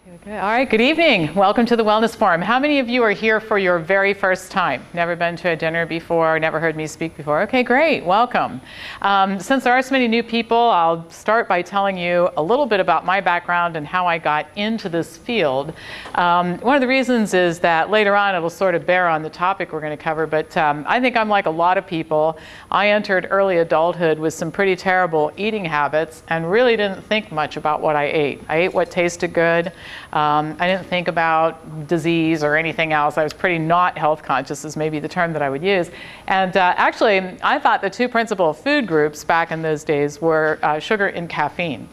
Okay. All right, good evening. Welcome to the Wellness Forum. How many of you are here for your very first time? Never been to a dinner before, never heard me speak before? Okay, great, welcome. Since there are so many new people, I'll start by telling you a little bit about my background and how I got into this field. One of the reasons is that later on it will sort of bear on the topic we're going to cover, but I think I'm like a lot of people. I entered early adulthood with some pretty terrible eating habits and really didn't think much about what I ate. I ate what tasted good. I didn't think about disease or anything else. I was pretty not health conscious is maybe the term that I would use. And actually, I thought the two principal food groups back in those days were sugar and caffeine.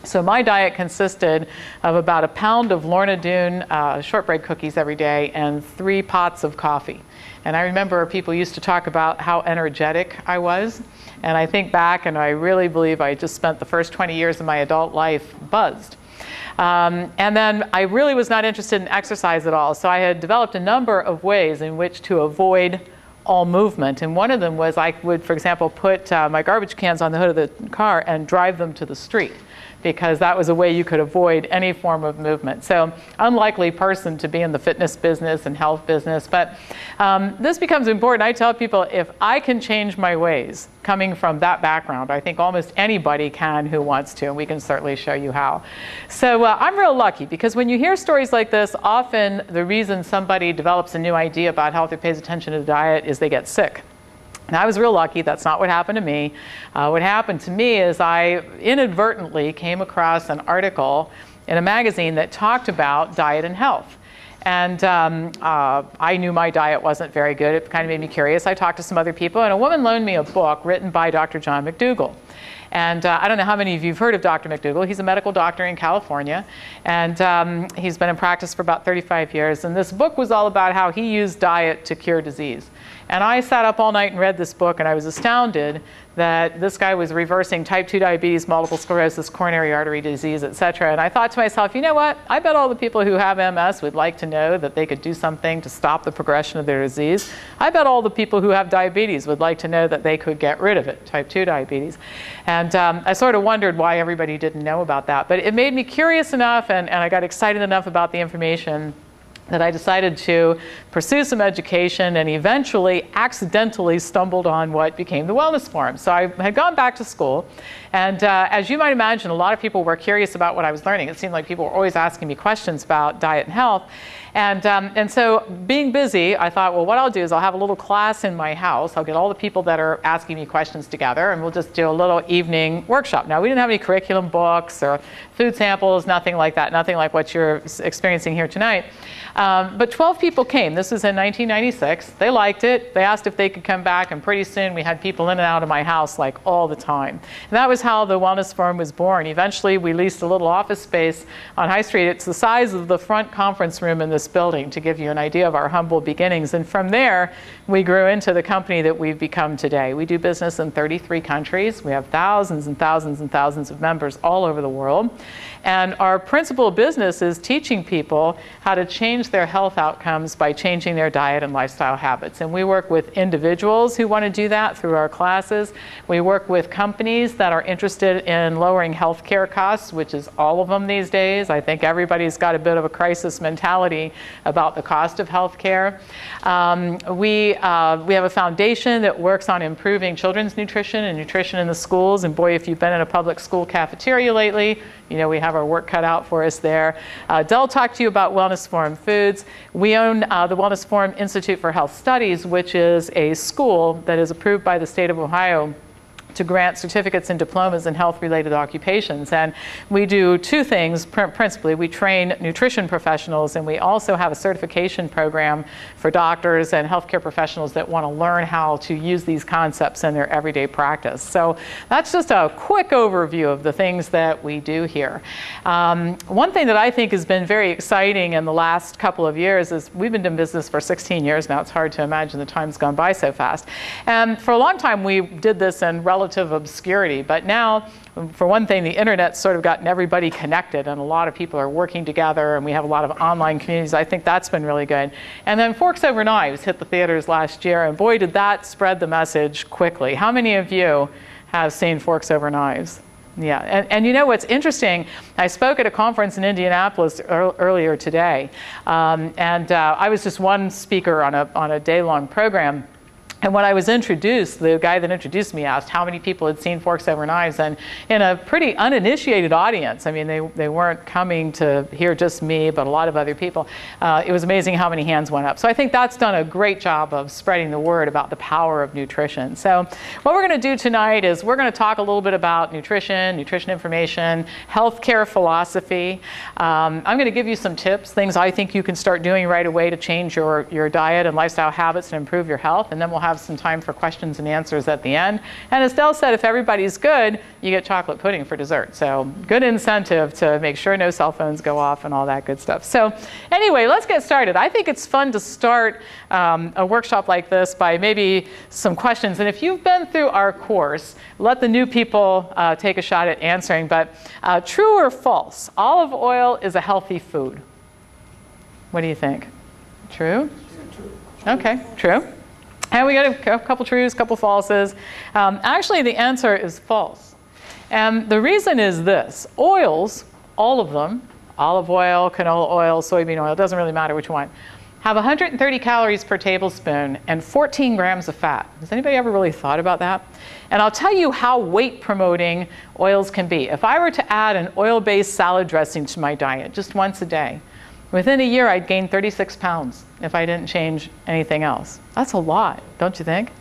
So my diet consisted of about a pound of Lorna Doone shortbread cookies every day and 3 pots of coffee. And I remember people used to talk about how energetic I was. And I think back and I really believe I just spent the first 20 years of my adult life buzzed. And then I really was not interested in exercise at all. So I had developed a number of ways in which to avoid all movement. And one of them was I would, for example, put my garbage cans on the hood of the car and drive them to the street, because that was a way you could avoid any form of movement. So unlikely person to be in the fitness business and health business. But this becomes important. I tell people if I can change my ways coming from that background, I think almost anybody can who wants to, and we can certainly show you how. So I'm real lucky, because when you hear stories like this, often the reason somebody develops a new idea about health or pays attention to the diet is they get sick. And I was real lucky. That's not what happened to me. What happened to me is I inadvertently came across an article in a magazine that talked about diet and health. And I knew my diet wasn't very good. It kind of made me curious. I talked to some other people, and a woman loaned me a book written by Dr. John McDougall. And I don't know how many of you have heard of Dr. McDougall. He's a medical doctor in California, and he's been in practice for about 35 years. And this book was all about how he used diet to cure disease. And I sat up all night and read this book, and I was astounded that this guy was reversing type 2 diabetes, multiple sclerosis, coronary artery disease, etc. And I thought to myself, you know what? I bet all the people who have MS would like to know that they could do something to stop the progression of their disease. I bet all the people who have diabetes would like to know that they could get rid of it, type 2 diabetes. And I sort of wondered why everybody didn't know about that. But it made me curious enough, and I got excited enough about the information that I decided to pursue some education, and eventually accidentally stumbled on what became the Wellness Forum. So I had gone back to school, and as you might imagine, a lot of people were curious about what I was learning. It seemed like people were always asking me questions about diet and health. And so being busy, I thought, well, what I'll do is I'll have a little class in my house. I'll get all the people that are asking me questions together, and we'll just do a little evening workshop. Now, we didn't have any curriculum books or food samples, nothing like that, nothing like what you're experiencing here tonight. But 12 people came. This was in 1996. They liked it. They asked if they could come back, and pretty soon we had people in and out of my house like all the time. And that was how the Wellness Forum was born. Eventually, we leased a little office space on High Street. It's the size of the front conference room in this building, to give you an idea of our humble beginnings. And from there, we grew into the company that we've become today. We do business in 33 countries. We have thousands and thousands and thousands of members all over the world. And our principal business is teaching people how to change their health outcomes by changing their diet and lifestyle habits. And we work with individuals who want to do that through our classes. We work with companies that are interested in lowering healthcare costs, which is all of them these days. I think everybody's got a bit of a crisis mentality about the cost of healthcare. We have a foundation that works on improving children's nutrition and nutrition in the schools. And boy, if you've been in a public school cafeteria lately, you know we have our work cut out for us there. Del talked to you about Wellness Forum Foods. We own the Wellness Forum Institute for Health Studies, which is a school that is approved by the state of Ohio to grant certificates and diplomas in health-related occupations. And we do two things principally. We train nutrition professionals, and we also have a certification program for doctors and healthcare professionals that want to learn how to use these concepts in their everyday practice. So that's just a quick overview of the things that we do here. One thing that I think has been very exciting in the last couple of years is we've been in business for 16 years now. It's hard to imagine the time's gone by so fast. And for a long time, we did this in relative obscurity, but now, for one thing, the internet's sort of gotten everybody connected, and a lot of people are working together, and we have a lot of online communities. I think that's been really good. And then Forks Over Knives hit the theaters last year, and boy, did that spread the message quickly. How many of you have seen Forks Over Knives? Yeah, and you know what's interesting, I spoke at a conference in Indianapolis earlier today, and I was just one speaker on a day-long program. And when I was introduced, the guy that introduced me asked how many people had seen Forks Over Knives, and in a pretty uninitiated audience, I mean, they weren't coming to hear just me, but a lot of other people. It was amazing how many hands went up. So I think that's done a great job of spreading the word about the power of nutrition. So what we're going to do tonight is we're going to talk a little bit about nutrition information, healthcare philosophy. I'm going to give you some tips, things I think you can start doing right away to change your diet and lifestyle habits and improve your health, and then we'll have some time for questions and answers at the end. And as Del said, if everybody's good, you get chocolate pudding for dessert. So good incentive to make sure no cell phones go off and all that good stuff. So anyway, let's get started. I think it's fun to start a workshop like this by maybe some questions. And if you've been through our course, let the new people take a shot at answering. But true or false, olive oil is a healthy food? What do you think? True? Okay, true. And we got a couple trues, couple falses. Actually, the answer is false. And the reason is this. Oils, all of them, olive oil, canola oil, soybean oil, it doesn't really matter which one, have 130 calories per tablespoon and 14 grams of fat. Has anybody ever really thought about that? And I'll tell you how weight-promoting oils can be. If I were to add an oil-based salad dressing to my diet just once a day, within a year, I'd gain 36 pounds if I didn't change anything else. That's a lot, don't you think?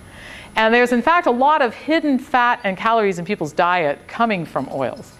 And there's, in fact, a lot of hidden fat and calories in people's diet coming from oils.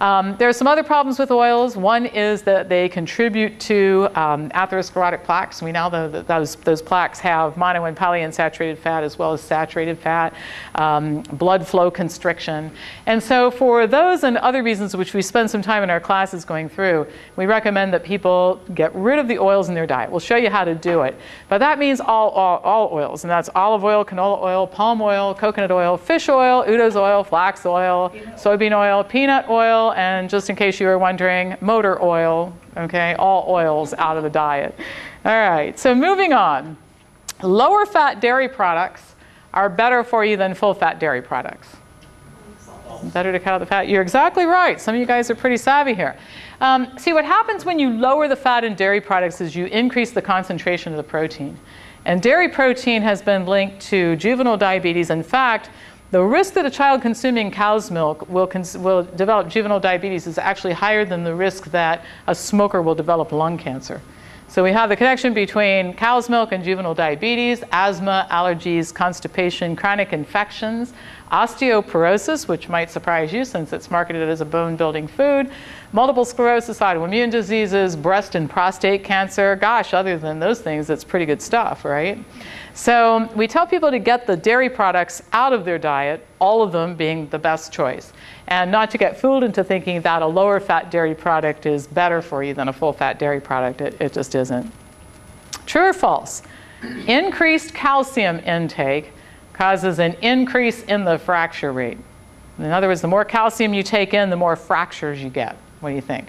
There are some other problems with oils. One is that they contribute to atherosclerotic plaques. We know that those plaques have mono and polyunsaturated fat as well as saturated fat, blood flow constriction. And so for those and other reasons which we spend some time in our classes going through, we recommend that people get rid of the oils in their diet. We'll show you how to do it. But that means all oils, and that's olive oil, canola oil, palm oil, coconut oil, fish oil, Udo's oil, flax oil, soybean oil, peanut oil, and just in case you were wondering, motor oil, okay, all oils out of the diet. All right, so moving on. Lower fat dairy products are better for you than full fat dairy products. Better to cut out the fat. You're exactly right. Some of you guys are pretty savvy here. See, what happens when you lower the fat in dairy products is you increase the concentration of the protein. And dairy protein has been linked to juvenile diabetes. In fact, the risk that a child consuming cow's milk will develop juvenile diabetes is actually higher than the risk that a smoker will develop lung cancer. So we have the connection between cow's milk and juvenile diabetes, asthma, allergies, constipation, chronic infections, osteoporosis, which might surprise you since it's marketed as a bone-building food, multiple sclerosis, autoimmune diseases, breast and prostate cancer. Gosh, other than those things, it's pretty good stuff, right? So we tell people to get the dairy products out of their diet, all of them being the best choice, and not to get fooled into thinking that a lower fat dairy product is better for you than a full fat dairy product. It just isn't. True or false? Increased calcium intake causes an increase in the fracture rate. In other words, the more calcium you take in, the more fractures you get. What do you think?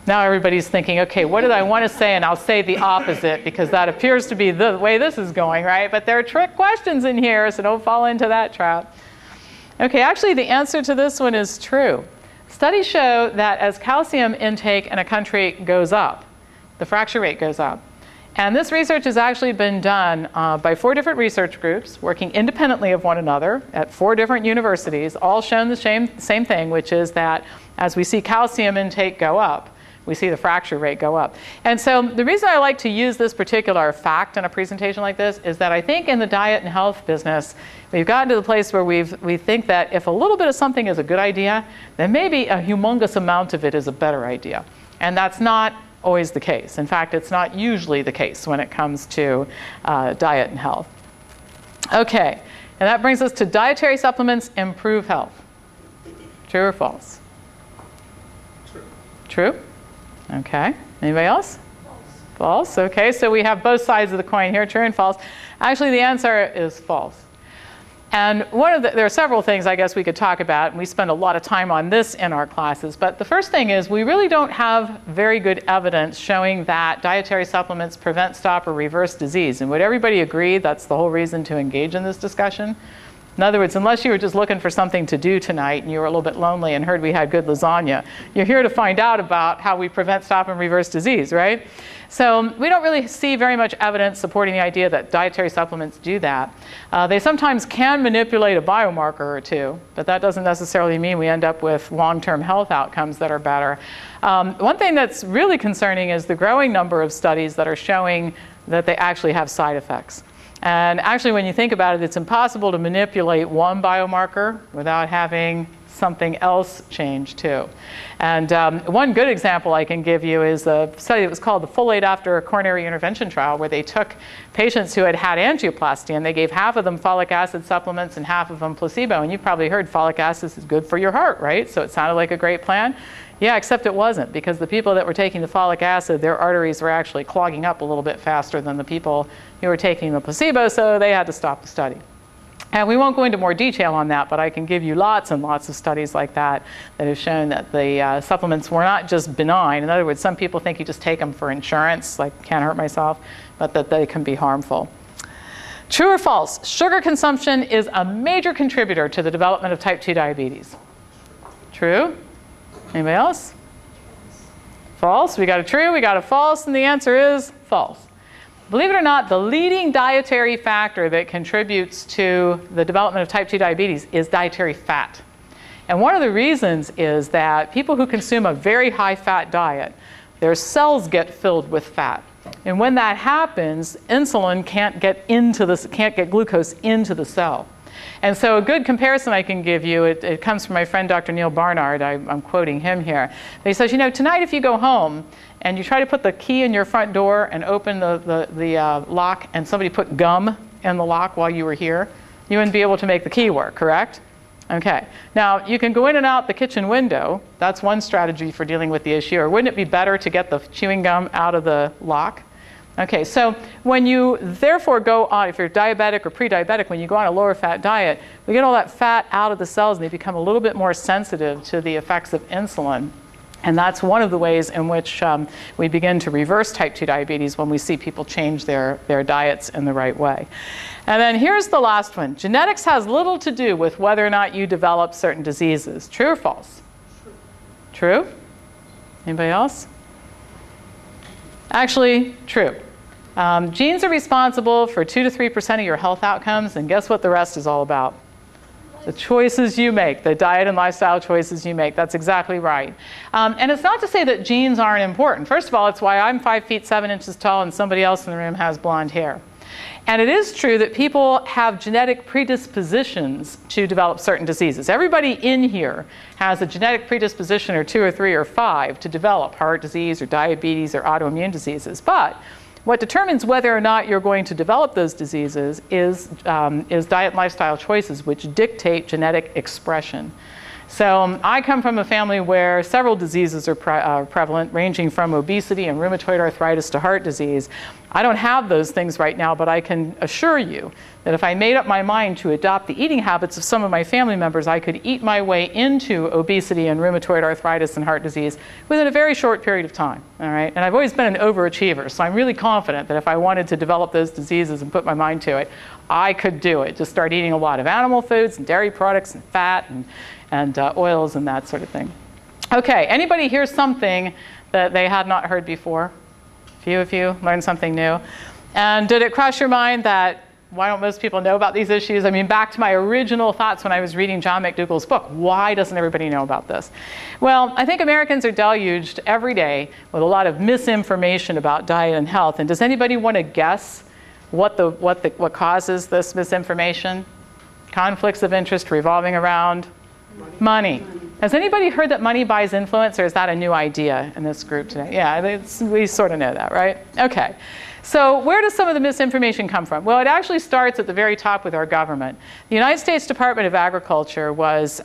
Now everybody's thinking, okay, what did I want to say? And I'll say the opposite because that appears to be the way this is going, right? But there are trick questions in here, so don't fall into that trap. Okay, actually the answer to this one is true. Studies show that as calcium intake in a country goes up, the fracture rate goes up. And this research has actually been done by 4 different research groups working independently of one another at 4 different universities, all shown the same thing, which is that as we see calcium intake go up, we see the fracture rate go up. And so the reason I like to use this particular fact in a presentation like this is that I think in the diet and health business, we've gotten to the place where we think that if a little bit of something is a good idea, then maybe a humongous amount of it is a better idea. And that's not always the case. In fact, it's not usually the case when it comes to diet and health. Okay, and that brings us to dietary supplements improve health. True or false? True. True? Okay. Anybody else? False. False. Okay, so we have both sides of the coin here, true and false. Actually, the answer is false. And there are several things I guess we could talk about, and we spend a lot of time on this in our classes. But the first thing is we really don't have very good evidence showing that dietary supplements prevent, stop, or reverse disease. And would everybody agree that's the whole reason to engage in this discussion? In other words, unless you were just looking for something to do tonight and you were a little bit lonely and heard we had good lasagna, you're here to find out about how we prevent, stop, and reverse disease, right? So we don't really see very much evidence supporting the idea that dietary supplements do that. They sometimes can manipulate a biomarker or two, but that doesn't necessarily mean we end up with long-term health outcomes that are better. One thing that's really concerning is the growing number of studies that are showing that they actually have side effects. And actually, when you think about it, it's impossible to manipulate one biomarker without having something else change too. And one good example I can give you is a study that was called the Folate After Coronary Intervention Trial, where they took patients who had had angioplasty and they gave half of them folic acid supplements and half of them placebo. And you've probably heard folic acid is good for your heart, right? So it sounded like a great plan. Yeah, except it wasn't, because the people that were taking the folic acid, their arteries were actually clogging up a little bit faster than the people who were taking the placebo, so they had to stop the study. And we won't go into more detail on that, but I can give you lots and lots of studies like that that have shown that the supplements were not just benign. In other words, some people think you just take them for insurance, like can't hurt myself, but that they can be harmful. True or false? Sugar consumption is a major contributor to the development of type 2 diabetes. True? Anybody else? False? We got a true, we got a false, and the answer is false. Believe it or not, the leading dietary factor that contributes to the development of type 2 diabetes is dietary fat. And one of the reasons is that people who consume a very high fat diet, their cells get filled with fat. And when that happens, insulin can't get glucose into the cell. And so a good comparison I can give you, it comes from my friend Dr. Neil Barnard. I'm quoting him here. But he says, you know, tonight if you go home and you try to put the key in your front door and open the lock, and somebody put gum in the lock while you were here, you wouldn't be able to make the key work, correct? Okay. Now, you can go in and out the kitchen window. That's one strategy for dealing with the issue. Or wouldn't it be better to get the chewing gum out of the lock? Okay, so when you therefore go on, if you're diabetic or pre-diabetic, when you go on a lower fat diet, we get all that fat out of the cells and they become a little bit more sensitive to the effects of insulin. And that's one of the ways in which we begin to reverse type 2 diabetes, when we see people change their diets in the right way. And then here's the last one. Genetics has little to do with whether or not you develop certain diseases. True or false? True? Anybody else? Actually, true. Genes are responsible for 2 to 3% of your health outcomes, and guess what the rest is all about? The choices you make, the diet and lifestyle choices you make. That's exactly right. And it's not to say that genes aren't important. First of all, it's why I'm 5 feet 7 inches tall and somebody else in the room has blonde hair. And it is true that people have genetic predispositions to develop certain diseases. Everybody in here has a genetic predisposition, or 2 or 3 or 5, to develop heart disease or diabetes or autoimmune diseases. But what determines whether or not you're going to develop those diseases is diet and lifestyle choices, which dictate genetic expression. So I come from a family where several diseases are prevalent, ranging from obesity and rheumatoid arthritis to heart disease. I don't have those things right now, but I can assure you that if I made up my mind to adopt the eating habits of some of my family members, I could eat my way into obesity and rheumatoid arthritis and heart disease within a very short period of time. All right? And I've always been an overachiever, so I'm really confident that if I wanted to develop those diseases and put my mind to it, I could do it. Just start eating a lot of animal foods and dairy products and fat and oils and that sort of thing. Okay, anybody hear something that they had not heard before? A few of you learned something new. And did it cross your mind that why don't most people know about these issues? I mean, back to my original thoughts when I was reading John McDougall's book. Why doesn't everybody know about this? Well, I think Americans are deluged every day with a lot of misinformation about diet and health. And does anybody want to guess what causes this misinformation? Conflicts of interest revolving around money. Has anybody heard that money buys influence, or is that a new idea in this group today? Yeah, we sort of know that, right? Okay. So where does some of the misinformation come from? Well, it actually starts at the very top with our government. The United States Department of Agriculture was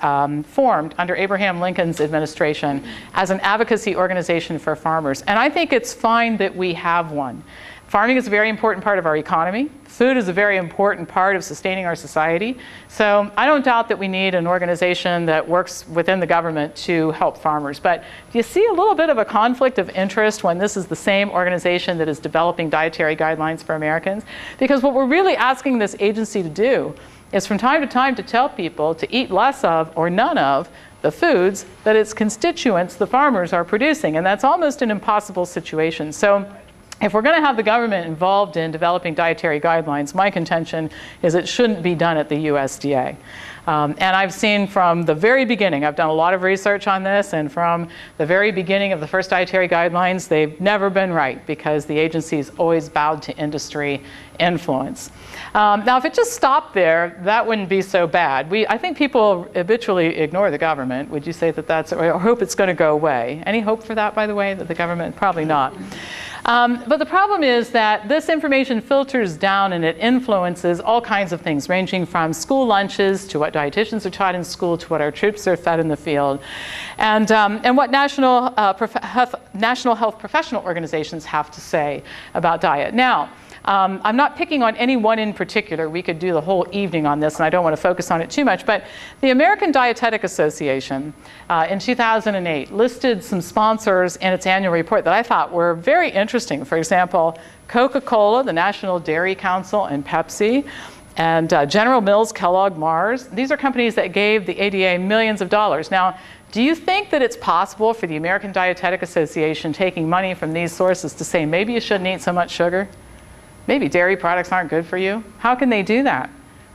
formed under Abraham Lincoln's administration as an advocacy organization for farmers. And I think it's fine that we have one. Farming is a very important part of our economy. Food is a very important part of sustaining our society. So I don't doubt that we need an organization that works within the government to help farmers. But do you see a little bit of a conflict of interest when this is the same organization that is developing dietary guidelines for Americans? Because what we're really asking this agency to do is from time to time to tell people to eat less of or none of the foods that its constituents, the farmers, are producing. And that's almost an impossible situation. So if we're going to have the government involved in developing dietary guidelines, my contention is it shouldn't be done at the USDA. And I've seen from the very beginning, I've done a lot of research on this, and from the very beginning of the first dietary guidelines, they've never been right because the agency's always bowed to industry influence. Now, if it just stopped there, that wouldn't be so bad. I think people habitually ignore the government. Would you say that that's, or hope it's going to go away? Any hope for that, by the way, that the government? Probably not. But the problem is that this information filters down and it influences all kinds of things, ranging from school lunches to what dietitians are taught in school to what our troops are fed in the field, and what national health professional organizations have to say about diet. Now, I'm not picking on any one in particular. We could do the whole evening on this, and I don't want to focus on it too much. But the American Dietetic Association in 2008 listed some sponsors in its annual report that I thought were very interesting. For example, Coca-Cola, the National Dairy Council, and Pepsi, and General Mills, Kellogg, Mars. These are companies that gave the ADA millions of dollars. Now, do you think that it's possible for the American Dietetic Association, taking money from these sources, to say maybe you shouldn't eat so much sugar? Maybe dairy products aren't good for you? How can they do that?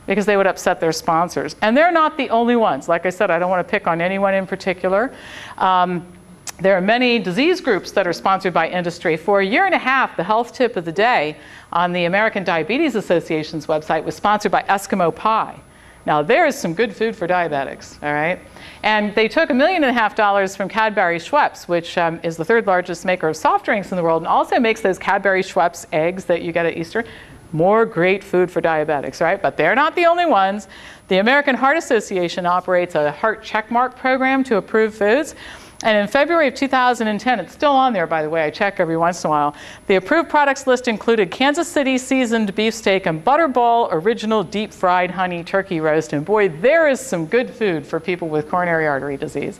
Because they would upset their sponsors. And they're not the only ones. Like I said, I don't want to pick on anyone in particular. There are many disease groups that are sponsored by industry. For a year and a half, the health tip of the day on the American Diabetes Association's website was sponsored by Eskimo Pie. Now, there is some good food for diabetics, all right? And they took $1.5 million from Cadbury Schweppes, which is the third largest maker of soft drinks in the world, and also makes those Cadbury Schweppes eggs that you get at Easter. More great food for diabetics, right? But they're not the only ones. The American Heart Association operates a heart checkmark program to approve foods. And in February of 2010, it's still on there, by the way, I check every once in a while, the approved products list included Kansas City seasoned beefsteak and Butterball original deep fried honey turkey roast. And boy, there is some good food for people with coronary artery disease.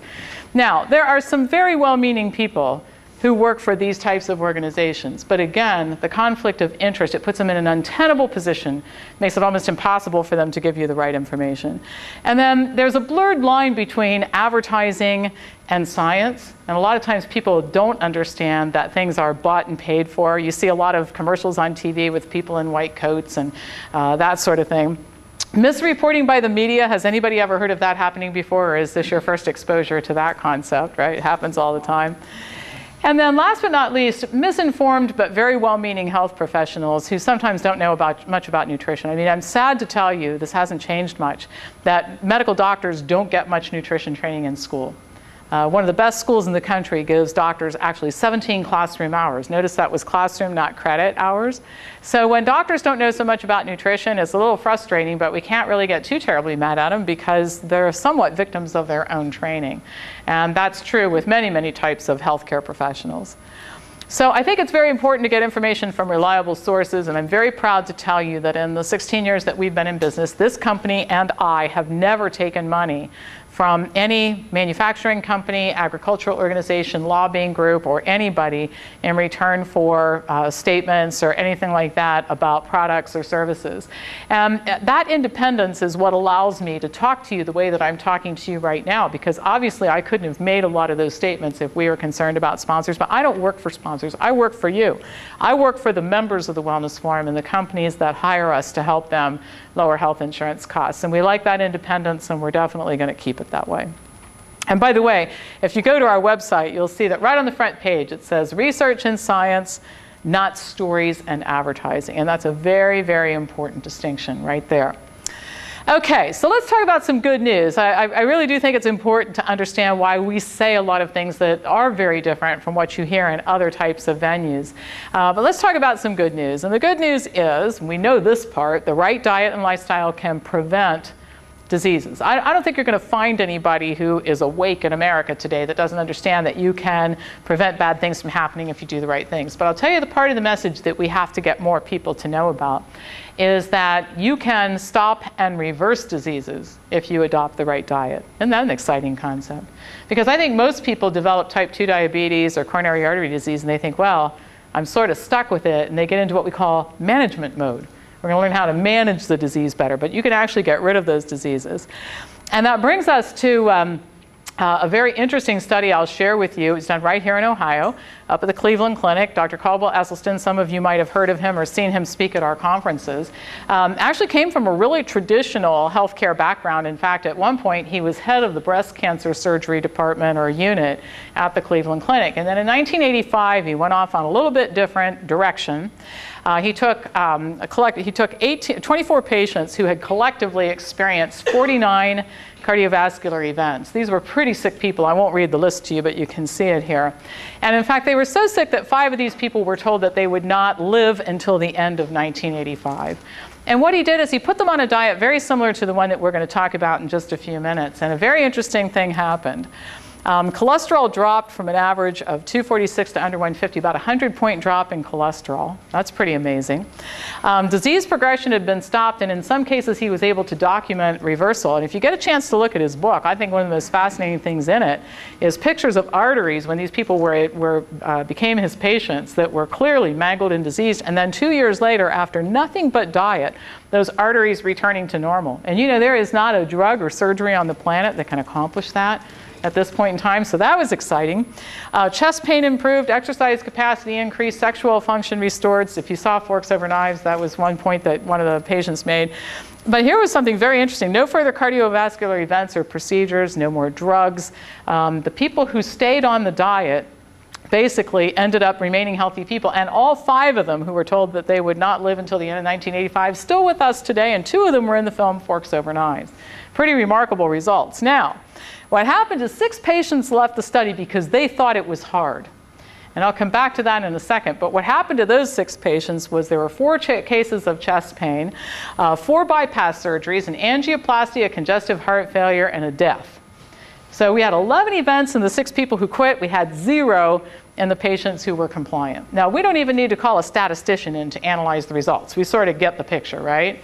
Now, there are some very well-meaning people who work for these types of organizations. But again, the conflict of interest, it puts them in an untenable position, makes it almost impossible for them to give you the right information. And then there's a blurred line between advertising and science. And a lot of times people don't understand that things are bought and paid for. You see a lot of commercials on TV with people in white coats and that sort of thing. Misreporting by the media, has anybody ever heard of that happening before, or is this your first exposure to that concept, right? It happens all the time. And then last but not least, misinformed but very well-meaning health professionals who sometimes don't know much about nutrition. I mean, I'm sad to tell you, this hasn't changed much, that medical doctors don't get much nutrition training in school. One of the best schools in the country gives doctors actually 17 classroom hours. Notice that was classroom, not credit hours. So when doctors don't know so much about nutrition, it's a little frustrating, but we can't really get too terribly mad at them because they're somewhat victims of their own training. And that's true with many, many types of healthcare professionals. So I think it's very important to get information from reliable sources, and I'm very proud to tell you that in the 16 years that we've been in business, this company and I have never taken money from any manufacturing company, agricultural organization, lobbying group, or anybody in return for statements or anything like that about products or services. That independence is what allows me to talk to you the way that I'm talking to you right now, because obviously I couldn't have made a lot of those statements if we were concerned about sponsors, but I don't work for sponsors. I work for you. I work for the members of the Wellness Forum and the companies that hire us to help them lower health insurance costs. And we like that independence, and we're definitely going to keep it that way. And by the way, if you go to our website, you'll see that right on the front page it says research and science, not stories and advertising. And that's a very, very important distinction right there. Okay, so let's talk about some good news. I really do think it's important to understand why we say a lot of things that are very different from what you hear in other types of venues. But let's talk about some good news. And the good news is, we know this part, the right diet and lifestyle can prevent diseases. I don't think you're going to find anybody who is awake in America today that doesn't understand that you can prevent bad things from happening if you do the right things. But I'll tell you the part of the message that we have to get more people to know about is that you can stop and reverse diseases if you adopt the right diet. Isn't that an exciting concept? Because I think most people develop type 2 diabetes or coronary artery disease and they think, well, I'm sort of stuck with it, and they get into what we call management mode, We're going to learn how to manage the disease better, but you can actually get rid of those diseases. And that brings us to a very interesting study I'll share with you. It's done right here in Ohio, up at the Cleveland Clinic. Dr. Caldwell Esselstyn, some of you might have heard of him or seen him speak at our conferences, actually came from a really traditional healthcare background. In fact, at one point, he was head of the breast cancer surgery department or unit at the Cleveland Clinic. And then in 1985, he went off on a little bit different direction. He took 24 patients who had collectively experienced 49 cardiovascular events. These were pretty sick people. I won't read the list to you, but you can see it here. And in fact, they were so sick that 5 of these people were told that they would not live until the end of 1985. And what he did is he put them on a diet very similar to the one that we're going to talk about in just a few minutes. And a very interesting thing happened. Cholesterol dropped from an average of 246 to under 150, about a 100-point drop in cholesterol. That's pretty amazing. Disease progression had been stopped, and in some cases he was able to document reversal. And if you get a chance to look at his book, I think one of the most fascinating things in it is pictures of arteries when these people became his patients that were clearly mangled and diseased, and then 2 years later, after nothing but diet, those arteries returning to normal. And you know, there is not a drug or surgery on the planet that can accomplish that at this point in time, so that was exciting. Chest pain improved, exercise capacity increased, sexual function restored. So if you saw Forks Over Knives, that was one point that one of the patients made. But here was something very interesting. No further cardiovascular events or procedures, no more drugs. The people who stayed on the diet basically ended up remaining healthy people, and all 5 of them who were told that they would not live until the end of 1985 still with us today, and 2 of them were in the film Forks Over Knives. Pretty remarkable results. Now, what happened is 6 patients left the study because they thought it was hard. And I'll come back to that in a second. But what happened to those 6 patients was there were 4 cases of chest pain, 4 bypass surgeries, an angioplasty, a congestive heart failure, and a death. So we had 11 events in the 6 people who quit. We had 0 in the patients who were compliant. Now, we don't even need to call a statistician in to analyze the results. We sort of get the picture, right?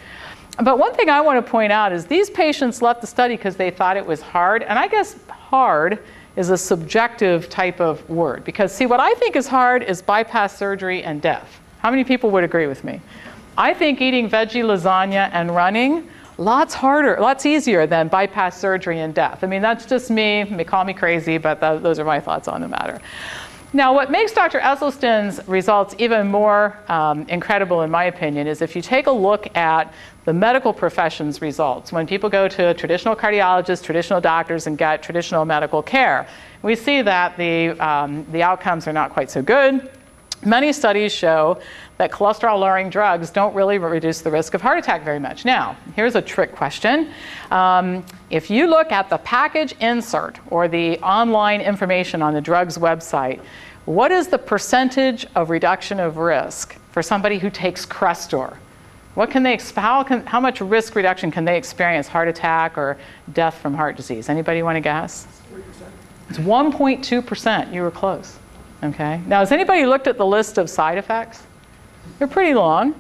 But one thing I want to point out is these patients left the study because they thought it was hard. And I guess hard is a subjective type of word. Because see, what I think is hard is bypass surgery and death. How many people would agree with me? I think eating veggie lasagna and running, lots harder, lots easier than bypass surgery and death. I mean, that's just me. You may call me crazy, but those are my thoughts on the matter. Now, what makes Dr. Esselstyn's results even more incredible, in my opinion, is if you take a look at the medical profession's results. When people go to traditional cardiologists, traditional doctors, and get traditional medical care, we see that the outcomes are not quite so good. Many studies show that cholesterol-lowering drugs don't really reduce the risk of heart attack very much. Now, here's a trick question. If you look at the package insert or the online information on the drug's website, what is the percentage of reduction of risk for somebody who takes Crestor? What can they, how much risk reduction can they experience, heart attack or death from heart disease? Anybody want to guess? 3%. It's 1.2%. You were close. Okay. Now, has anybody looked at the list of side effects? They're pretty long.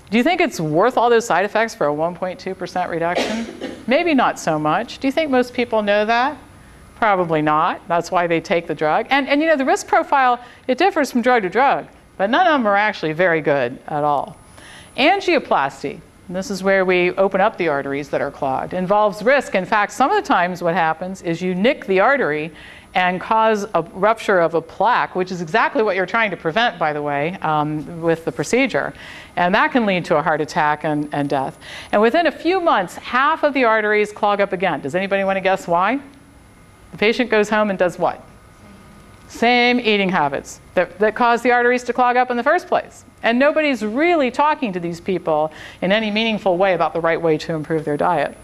Do you think it's worth all those side effects for a 1.2% reduction? Maybe not so much. Do you think most people know that? Probably not. That's why they take the drug. And you know, the risk profile, it differs from drug to drug, but none of them are actually very good at all. Angioplasty, and this is where we open up the arteries that are clogged, involves risk. In fact, some of the times what happens is you nick the artery and cause a rupture of a plaque, which is exactly what you're trying to prevent, by the way, with the procedure. And that can lead to a heart attack and death. And within a few months, half of the arteries clog up again. Does anybody want to guess why? The patient goes home and does what? Same eating habits that caused the arteries to clog up in the first place. And nobody's really talking to these people in any meaningful way about the right way to improve their diet.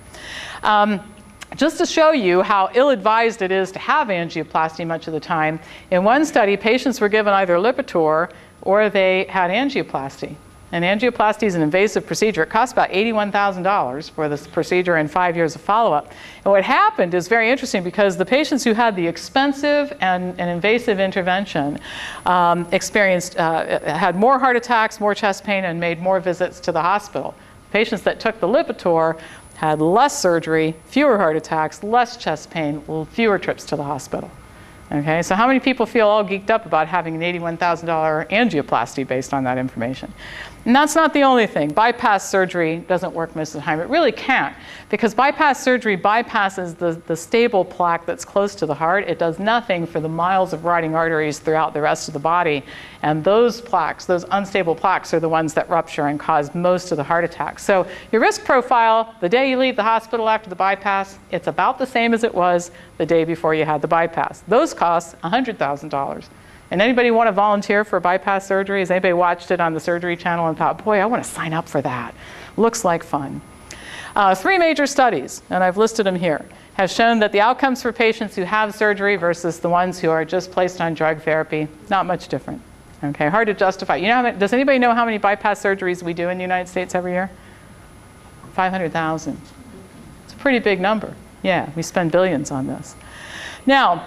Just to show you how ill-advised it is to have angioplasty much of the time, in one study, patients were given either Lipitor or they had angioplasty. And angioplasty is an invasive procedure. It costs about $81,000 for this procedure and 5 years of follow-up. And what happened is very interesting because the patients who had the expensive and invasive intervention had more heart attacks, more chest pain, and made more visits to the hospital. Patients that took the Lipitor had less surgery, fewer heart attacks, less chest pain, fewer trips to the hospital. Okay, so how many people feel all geeked up about having an $81,000 angioplasty based on that information? And that's not the only thing. Bypass surgery doesn't work most of the time. It really can't, because bypass surgery bypasses the stable plaque that's close to the heart. It does nothing for the miles of rotting arteries throughout the rest of the body. And those plaques, those unstable plaques, are the ones that rupture and cause most of the heart attacks. So your risk profile, the day you leave the hospital after the bypass, it's about the same as it was the day before you had the bypass. Those cost $100,000. And anybody want to volunteer for bypass surgery? Has anybody watched it on the Surgery Channel and thought, boy, I want to sign up for that? Looks like fun. 3 major studies, and I've listed them here, have shown that the outcomes for patients who have surgery versus the ones who are just placed on drug therapy, not much different. Okay, hard to justify. You know, does anybody know how many bypass surgeries we do in the United States every year? 500,000. It's a pretty big number. Yeah, we spend billions on this. Now,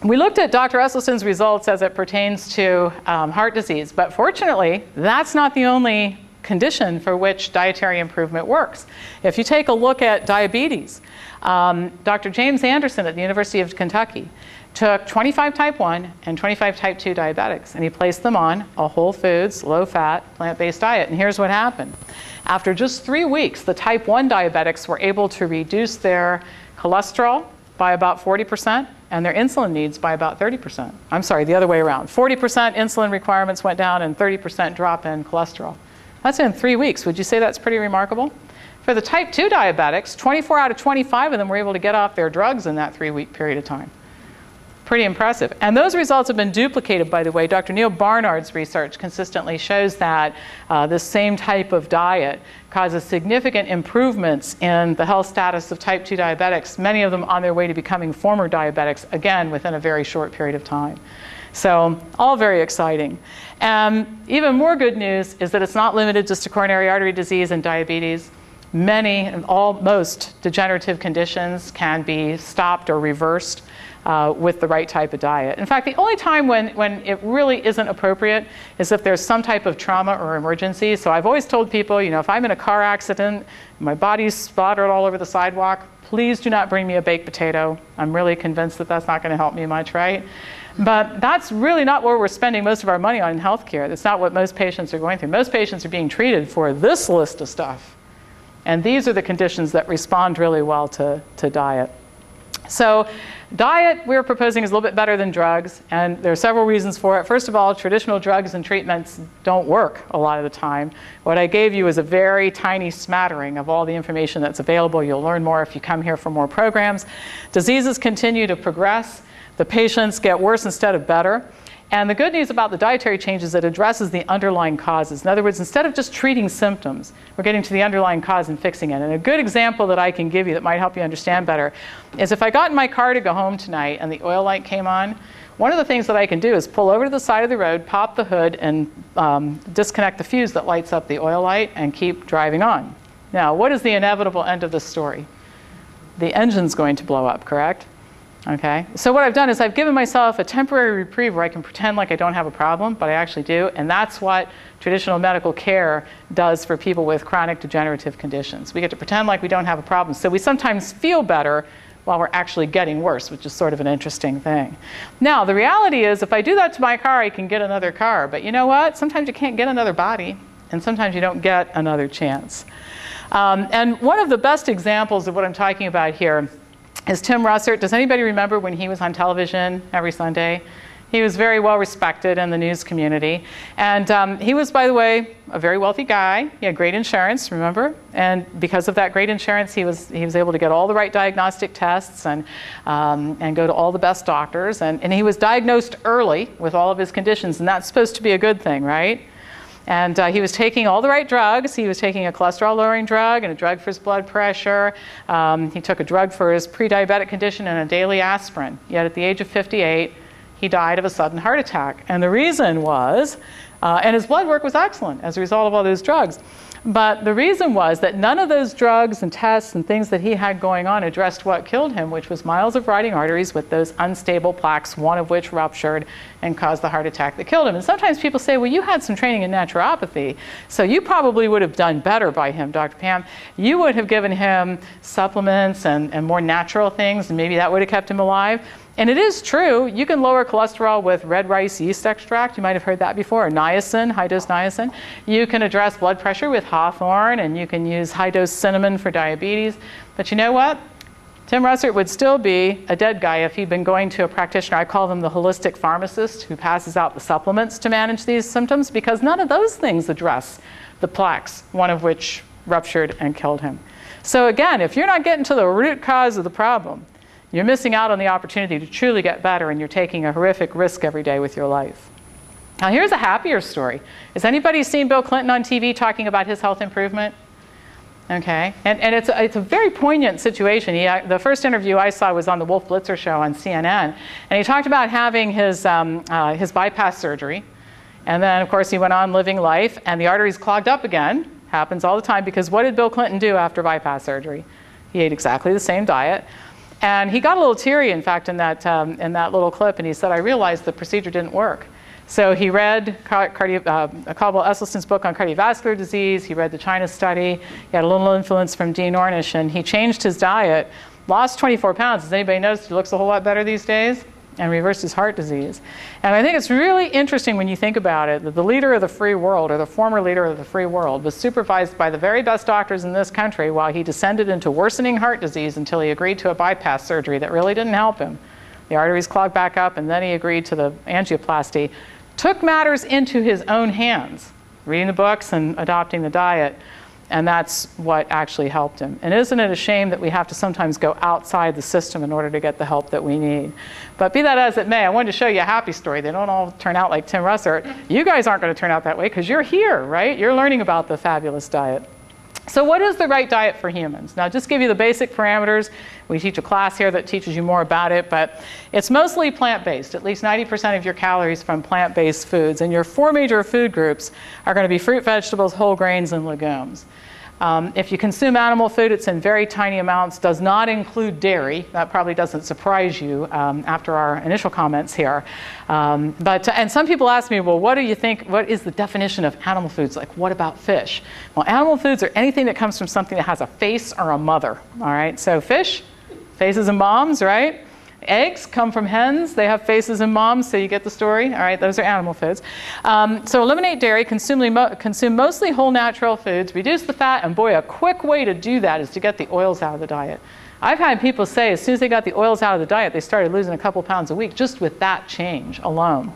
we looked at Dr. Esselstyn's results as it pertains to heart disease, but fortunately, that's not the only condition for which dietary improvement works. If you take a look at diabetes, Dr. James Anderson at the University of Kentucky took 25 type 1 and 25 type 2 diabetics, and he placed them on a whole foods, low-fat, plant-based diet. And here's what happened. After just 3 weeks, the type 1 diabetics were able to reduce their cholesterol by about 40%, and their insulin needs by about 30%. I'm sorry, the other way around. 40% insulin requirements went down and 30% drop in cholesterol. That's in 3 weeks. Would you say that's pretty remarkable? For the type 2 diabetics, 24 out of 25 of them were able to get off their drugs in that 3-week period of time. Pretty impressive. And those results have been duplicated, by the way. Dr. Neil Barnard's research consistently shows that this same type of diet causes significant improvements in the health status of type 2 diabetics, many of them on their way to becoming former diabetics, again, within a very short period of time. So all very exciting. Even more good news is that it's not limited just to coronary artery disease and diabetes. Most degenerative conditions can be stopped or reversed with the right type of diet. In fact, the only time when it really isn't appropriate is if there's some type of trauma or emergency. So I've always told people, you know, if I'm in a car accident, my body's splattered all over the sidewalk, please do not bring me a baked potato. I'm really convinced that that's not going to help me much, right? But that's really not where we're spending most of our money on in healthcare. That's not what most patients are going through. Most patients are being treated for this list of stuff. And these are the conditions that respond really well to diet. So diet, we're proposing, is a little bit better than drugs, and there are several reasons for it. First of all, traditional drugs and treatments don't work a lot of the time. What I gave you is a very tiny smattering of all the information that's available. You'll learn more if you come here for more programs. Diseases continue to progress. The patients get worse instead of better. And the good news about the dietary change is it addresses the underlying causes. In other words, instead of just treating symptoms, we're getting to the underlying cause and fixing it. And a good example that I can give you that might help you understand better is if I got in my car to go home tonight and the oil light came on, one of the things that I can do is pull over to the side of the road, pop the hood, and disconnect the fuse that lights up the oil light and keep driving on. Now, what is the inevitable end of this story? The engine's going to blow up, correct? Okay, so what I've done is I've given myself a temporary reprieve where I can pretend like I don't have a problem, but I actually do, and that's what traditional medical care does for people with chronic degenerative conditions. We get to pretend like we don't have a problem, so we sometimes feel better while we're actually getting worse, which is sort of an interesting thing. Now, the reality is if I do that to my car, I can get another car, but you know what? Sometimes you can't get another body, and sometimes you don't get another chance. And one of the best examples of what I'm talking about here is Tim Russert. Does anybody remember when he was on television every Sunday? He was very well respected in the news community. And he was, by the way, a very wealthy guy. He had great insurance, remember? And because of that great insurance, he was able to get all the right diagnostic tests and go to all the best doctors. And he was diagnosed early with all of his conditions, and that's supposed to be a good thing, right? And he was taking all the right drugs. He was taking a cholesterol-lowering drug and a drug for his blood pressure. He took a drug for his pre-diabetic condition and a daily aspirin. Yet at the age of 58, he died of a sudden heart attack. And the reason was, and his blood work was excellent as a result of all those drugs. But the reason was that none of those drugs and tests and things that he had going on addressed what killed him, which was miles of rotting arteries with those unstable plaques, one of which ruptured and caused the heart attack that killed him. And sometimes people say, well, you had some training in naturopathy, so you probably would have done better by him, Dr. Pam. You would have given him supplements and more natural things, and maybe that would have kept him alive. And it is true, you can lower cholesterol with red rice yeast extract. You might have heard that before, or niacin, high-dose niacin. You can address blood pressure with hawthorn, and you can use high-dose cinnamon for diabetes. But you know what? Tim Russert would still be a dead guy if he'd been going to a practitioner. I call them the holistic pharmacist who passes out the supplements to manage these symptoms, because none of those things address the plaques, one of which ruptured and killed him. So again, if you're not getting to the root cause of the problem, you're missing out on the opportunity to truly get better, and you're taking a horrific risk every day with your life. Now here's a happier story. Has anybody seen Bill Clinton on TV talking about his health improvement? Okay, and it's a very poignant situation. The first interview I saw was on the Wolf Blitzer show on CNN, and he talked about having his bypass surgery, and then of course he went on living life, and the arteries clogged up again. Happens all the time, because what did Bill Clinton do after bypass surgery? He ate exactly the same diet. And he got a little teary, in fact, in that little clip, and he said, I realized the procedure didn't work. So he read Caldwell Esselstyn's book on cardiovascular disease. He read the China study. He had a little influence from Dean Ornish, and he changed his diet, lost 24 pounds. Has anybody noticed he looks a whole lot better these days? And reversed his heart disease. And I think it's really interesting when you think about it, that the leader of the free world, or the former leader of the free world, was supervised by the very best doctors in this country while he descended into worsening heart disease until he agreed to a bypass surgery that really didn't help him. The arteries clogged back up, and then he agreed to the angioplasty. Took matters into his own hands, reading the books and adopting the diet. And that's what actually helped him. And isn't it a shame that we have to sometimes go outside the system in order to get the help that we need? But be that as it may, I wanted to show you a happy story. They don't all turn out like Tim Russert. You guys aren't going to turn out that way because you're here, right? You're learning about the fabulous diet. So what is the right diet for humans? Now, just give you the basic parameters. We teach a class here that teaches you more about it, but it's mostly plant-based. At least 90% of your calories from plant-based foods. And your four major food groups are going to be fruit, vegetables, whole grains, and legumes. If you consume animal food, it's in very tiny amounts, does not include dairy. That probably doesn't surprise you after our initial comments here. And some people ask me, well, what do you think, what is the definition of animal foods? Like, what about fish? Well, animal foods are anything that comes from something that has a face or a mother, all right? So fish, faces and moms, right? Eggs come from hens. They have faces and moms, so you get the story. All right, those are animal foods. So eliminate dairy, consume mostly whole natural foods, reduce the fat, and boy, a quick way to do that is to get the oils out of the diet. I've had people say as soon as they got the oils out of the diet, they started losing a couple pounds a week just with that change alone.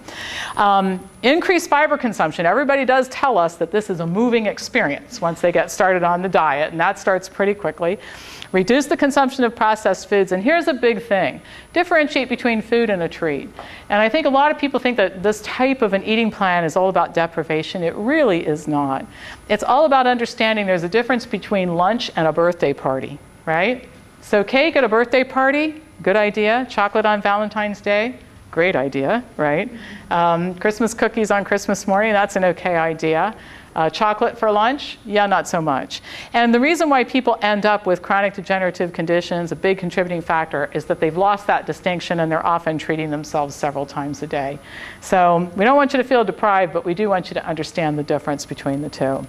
Increase fiber consumption. Everybody does tell us that this is a moving experience once they get started on the diet, and that starts pretty quickly. Reduce the consumption of processed foods, and here's a big thing. Differentiate between food and a treat. And I think a lot of people think that this type of an eating plan is all about deprivation. It really is not. It's all about understanding there's a difference between lunch and a birthday party, right? So cake at a birthday party, good idea. Chocolate on Valentine's Day, great idea, right? Christmas cookies on Christmas morning, that's an okay idea. Chocolate for lunch? Yeah, not so much. And the reason why people end up with chronic degenerative conditions, a big contributing factor, is that they've lost that distinction and they're often treating themselves several times a day. So we don't want you to feel deprived, but we do want you to understand the difference between the two.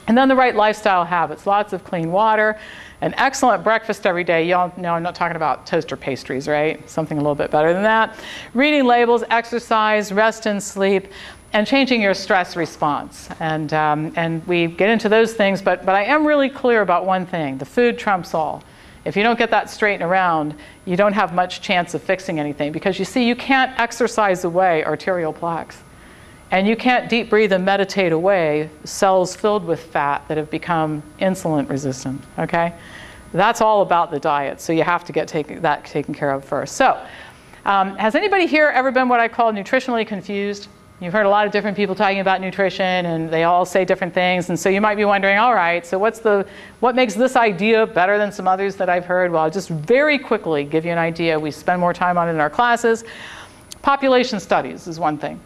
And then the right lifestyle habits, lots of clean water, an excellent breakfast every day. Y'all know I'm not talking about toast or pastries, right? Something a little bit better than that. Reading labels, exercise, rest and sleep, and changing your stress response. And we get into those things, but I am really clear about one thing. The food trumps all. If you don't get that straightened around, you don't have much chance of fixing anything. Because you see, you can't exercise away arterial plaques. And you can't deep breathe and meditate away cells filled with fat that have become insulin resistant, okay? That's all about the diet, so you have to get that taken care of first. So, has anybody here ever been what I call nutritionally confused? You've heard a lot of different people talking about nutrition, and they all say different things, and so you might be wondering, all right, so what makes this idea better than some others that I've heard? Well, I'll just very quickly give you an idea. We spend more time on it in our classes. Population studies is one thing.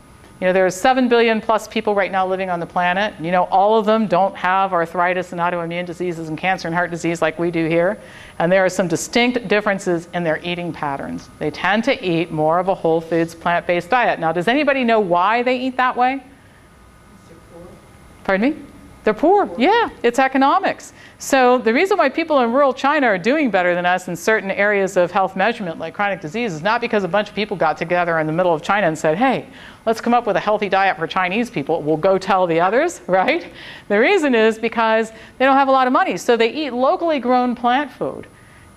You know, there's 7 billion plus people right now living on the planet. You know, all of them don't have arthritis and autoimmune diseases and cancer and heart disease like we do here. And there are some distinct differences in their eating patterns. They tend to eat more of a whole foods, plant-based diet. Now, does anybody know why they eat that way? Pardon me? They're poor. Yeah, it's economics. So the reason why people in rural China are doing better than us in certain areas of health measurement like chronic disease is not because a bunch of people got together in the middle of China and said, hey, let's come up with a healthy diet for Chinese people. We'll go tell the others, right? The reason is because they don't have a lot of money. So they eat locally grown plant food.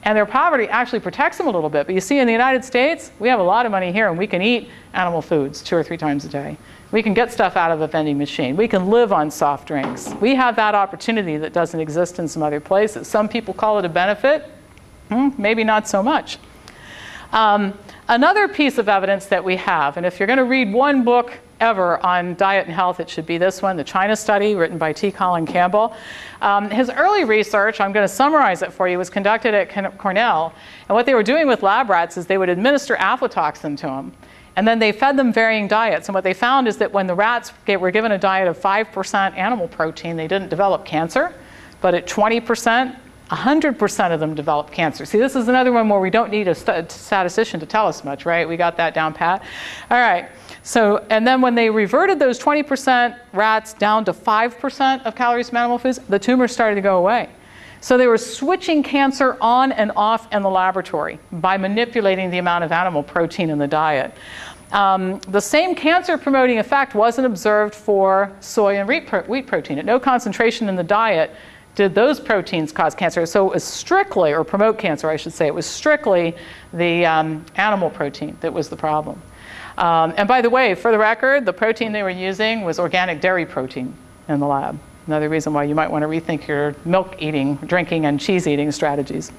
And their poverty actually protects them a little bit. But you see, in the United States, we have a lot of money here, and we can eat animal foods 2 or 3 times a day. We can get stuff out of a vending machine. We can live on soft drinks. We have that opportunity that doesn't exist in some other places. Some people call it a benefit. Maybe not so much. Another piece of evidence that we have, and if you're going to read one book ever on diet and health, it should be this one, the China Study, written by T. Colin Campbell. His early research, I'm going to summarize it for you, was conducted at Cornell. And what they were doing with lab rats is they would administer aflatoxin to them. And then they fed them varying diets. And what they found is that when the rats were given a diet of 5% animal protein, they didn't develop cancer. But at 20%, 100% of them developed cancer. See, this is another one where we don't need a statistician to tell us much, right? We got that down pat. All right. So, and then when they reverted those 20% rats down to 5% of calories from animal foods, the tumors started to go away. So they were switching cancer on and off in the laboratory by manipulating the amount of animal protein in the diet. The same cancer-promoting effect wasn't observed for soy and wheat protein. At no concentration in the diet did those proteins cause cancer. So it was strictly, or promote cancer, I should say, it was strictly the animal protein that was the problem. And by the way, for the record, the protein they were using was organic dairy protein in the lab. Another reason why you might want to rethink your milk eating, drinking, and cheese eating strategies.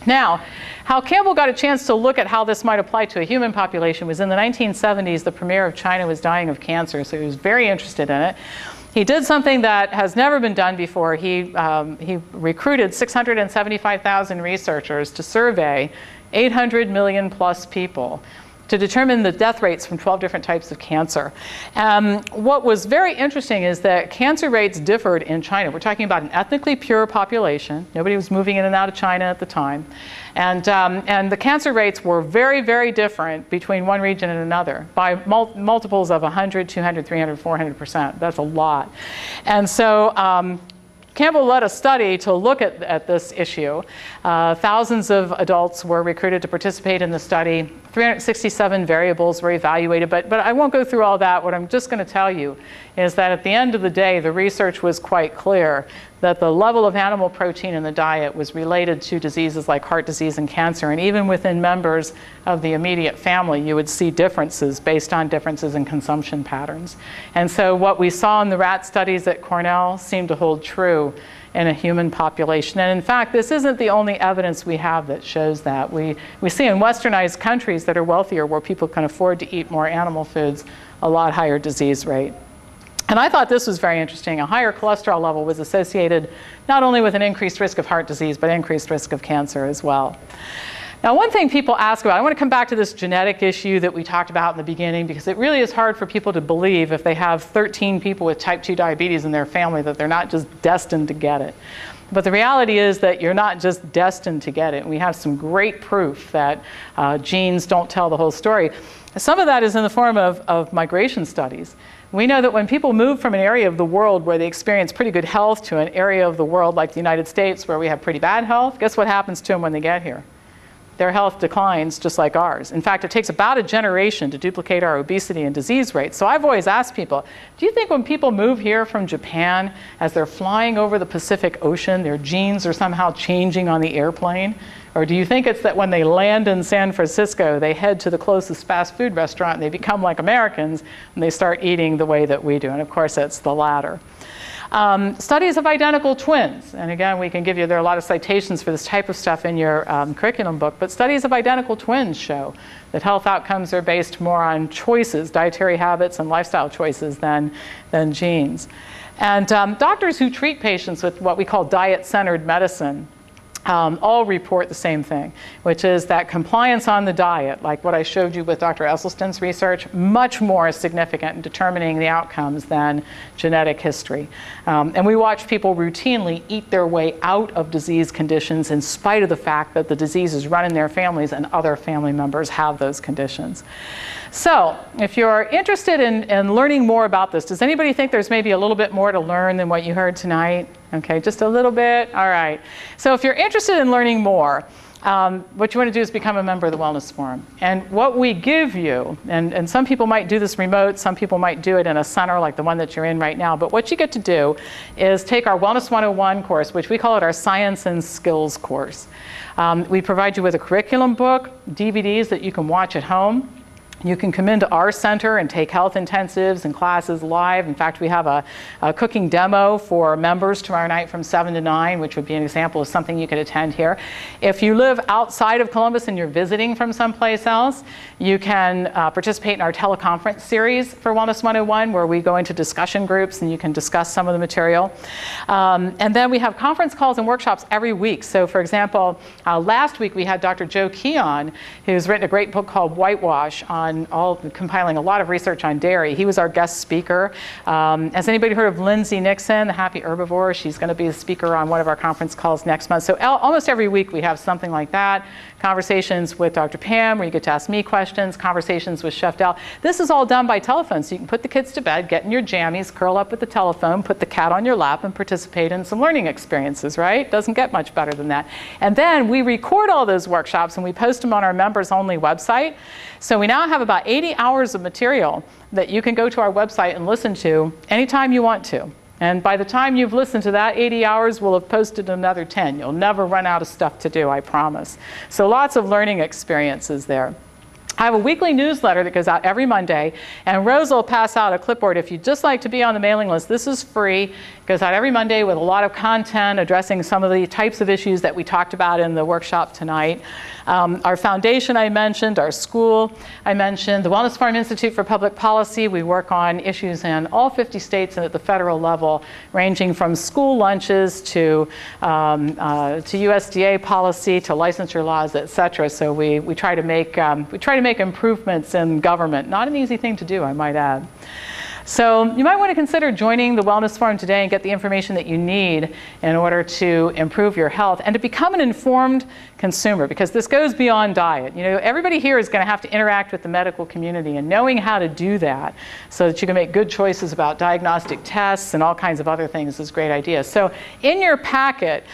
Now, how Campbell got a chance to look at how this might apply to a human population was in the 1970s. The premier of China was dying of cancer, so he was very interested in it. He did something that has never been done before. He recruited 675,000 researchers to survey 800 million plus people to determine the death rates from 12 different types of cancer. What was very interesting is that cancer rates differed in China. We're talking about an ethnically pure population. Nobody was moving in and out of China at the time. And the cancer rates were very, very different between one region and another by multiples of 100, 200, 300, 400%. That's a lot. And so Campbell led a study to look at this issue. Thousands of adults were recruited to participate in the study. 367 variables were evaluated, but I won't go through all that. What I'm just going to tell you is that at the end of the day, the research was quite clear that the level of animal protein in the diet was related to diseases like heart disease and cancer. And even within members of the immediate family, you would see differences based on differences in consumption patterns. And so what we saw in the rat studies at Cornell seemed to hold true in a human population. And in fact, this isn't the only evidence we have that shows that. We see in westernized countries that are wealthier, where people can afford to eat more animal foods, a lot higher disease rate. And I thought this was very interesting. A higher cholesterol level was associated not only with an increased risk of heart disease, but increased risk of cancer as well. Now, one thing people ask about, I want to come back to this genetic issue that we talked about in the beginning, because it really is hard for people to believe if they have 13 people with type 2 diabetes in their family that they're not just destined to get it. But the reality is that you're not just destined to get it. We have some great proof that genes don't tell the whole story. Some of that is in the form of migration studies. We know that when people move from an area of the world where they experience pretty good health to an area of the world like the United States where we have pretty bad health, guess what happens to them when they get here? Their health declines just like ours. In fact, it takes about a generation to duplicate our obesity and disease rates. So I've always asked people, do you think when people move here from Japan, as they're flying over the Pacific Ocean, their genes are somehow changing on the airplane? Or do you think it's that when they land in San Francisco, they head to the closest fast food restaurant and they become like Americans and they start eating the way that we do? And of course, it's the latter. Studies of identical twins, and again, there are a lot of citations for this type of stuff in your curriculum book, but studies of identical twins show that health outcomes are based more on choices, dietary habits and lifestyle choices than genes. And doctors who treat patients with what we call diet-centered medicine all report the same thing, which is that compliance on the diet, like what I showed you with Dr. Esselstyn's research, much more significant in determining the outcomes than genetic history. And we watch people routinely eat their way out of disease conditions in spite of the fact that the disease is run in their families and other family members have those conditions. So if you're interested in learning more about this, does anybody think there's maybe a little bit more to learn than what you heard tonight? Okay, just a little bit? All right. So if you're interested in learning more, what you want to do is become a member of the Wellness Forum. And what we give you, and some people might do this remote, some people might do it in a center like the one that you're in right now, but what you get to do is take our Wellness 101 course, which we call it our Science and Skills course. We provide you with a curriculum book, DVDs that you can watch at home. You can come into our center and take health intensives and classes live. In fact, we have a cooking demo for members tomorrow night from 7 to 9, which would be an example of something you could attend here. If you live outside of Columbus and you're visiting from someplace else, you can participate in our teleconference series for Wellness 101, where we go into discussion groups and you can discuss some of the material. And then we have conference calls and workshops every week. So for example, last week we had Dr. Joe Keon, who's written a great book called Whitewash on compiling a lot of research on dairy. He was our guest speaker. Has anybody heard of Lindsay Nixon, the Happy Herbivore? She's going to be a speaker on one of our conference calls next month. So almost every week we have something like that. Conversations with Dr. Pam, where you get to ask me questions, conversations with Chef Del. This is all done by telephone, so you can put the kids to bed, get in your jammies, curl up with the telephone, put the cat on your lap, and participate in some learning experiences, right? Doesn't get much better than that. And then we record all those workshops and we post them on our members-only website. So we now have about 80 hours of material that you can go to our website and listen to anytime you want to. And by the time you've listened to that 80 hours, we'll have posted another 10. You'll never run out of stuff to do, I promise. So lots of learning experiences there. I have a weekly newsletter that goes out every Monday, and Rose will pass out a clipboard. If you'd just like to be on the mailing list, this is free. It goes out every Monday with a lot of content addressing some of the types of issues that we talked about in the workshop tonight. Our foundation I mentioned, our school I mentioned, the Wellness Forum Institute for Public Policy. We work on issues in all 50 states and at the federal level, ranging from school lunches to USDA policy to licensure laws, et cetera. So we try to make improvements in government. Not an easy thing to do, I might add. So you might want to consider joining the Wellness Forum today and get the information that you need in order to improve your health and to become an informed consumer, because this goes beyond diet. You know, everybody here is going to have to interact with the medical community, and knowing how to do that so that you can make good choices about diagnostic tests and all kinds of other things is a great idea. So in your packet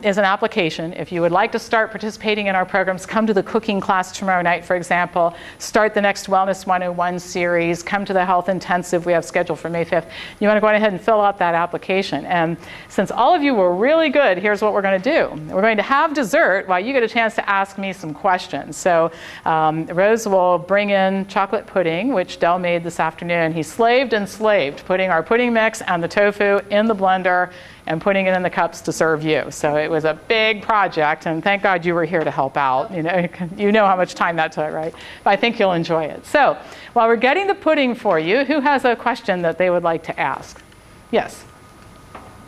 is an application. If you would like to start participating in our programs, come to the cooking class tomorrow night, for example, start the next Wellness 101 series, come to the health intensive we have scheduled for May 5th. You want to go ahead and fill out that application. And since all of you were really good, here's what we're going to do. We're going to have dessert while you get a chance to ask me some questions. So Rose will bring in chocolate pudding, which Del made this afternoon. He slaved and slaved, putting our pudding mix and the tofu in the blender and putting it in the cups to serve you. So it was a big project, and thank God you were here to help out. You know how much time that took, right? But I think you'll enjoy it. So while we're getting the pudding for you, who has a question that they would like to ask? Yes?